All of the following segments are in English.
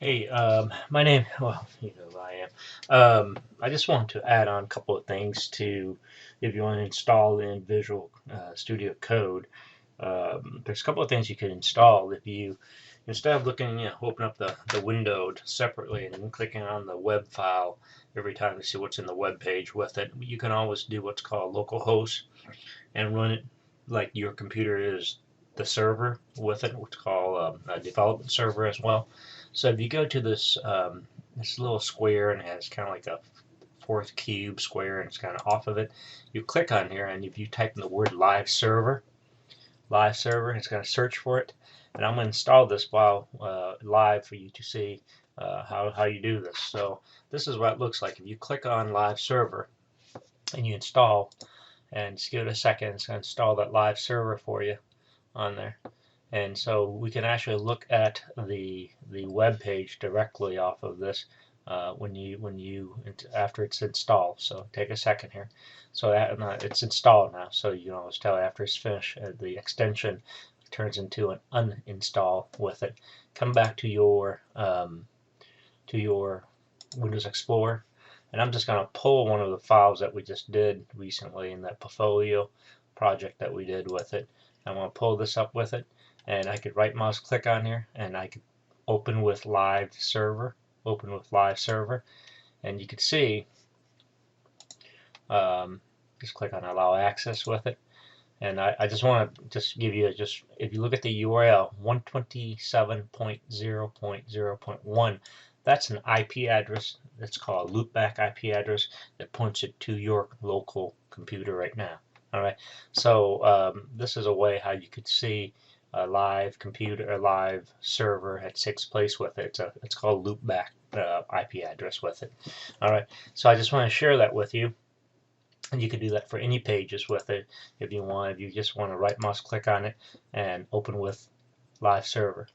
Hey, my name, well, you know who I am. I just want to add on a couple of things to, if you want to install in Visual Studio Code. There's a couple of things you can install if you, instead of looking, open up the window separately and then clicking on the web file every time to see what's in the web page with it. You can always do what's called localhost and run it like your computer is the server with it, what's called a development server as well. So if you go to this little square and it has kind of like a fourth cube square and it's kind of off of it, you click on here and if you type in the word live server, it's going to search for it. And I'm going to install this file live for you to see how you do this. So this is what it looks like. If you click on live server and you install, and just give it a second, it's going to install that live server for you on there. And so we can actually look at the web page directly off of this when you after it's installed. So take a second here. So it's installed now. So you can always tell after it's finished, the extension turns into an uninstall with it. Come back to your Windows Explorer, and I'm just going to pull one of the files that we just did recently in that portfolio project that we did with it. I'm going to pull this up with it, and I could right mouse click on here and I could open with live server, and you can see, just click on allow access with it. And I just want to just give you if you look at the URL 127.0.0.1, that's an IP address that's called a loopback IP address that points it to your local computer right now. All right, so this is a way how you could see a live computer, a live server that takes place with it. It's called loopback IP address with it. All right, so I just want to share that with you. And you can do that for any pages with it if you want. If you just want to right mouse click on it and open with live server.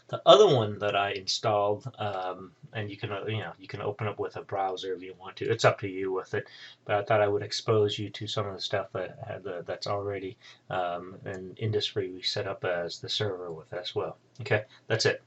The other one that I installed, and you can open up with a browser if you want to. It's up to you with it, but I thought I would expose you to some of the stuff that's already in industry we set up as the server with as well. Okay, that's it.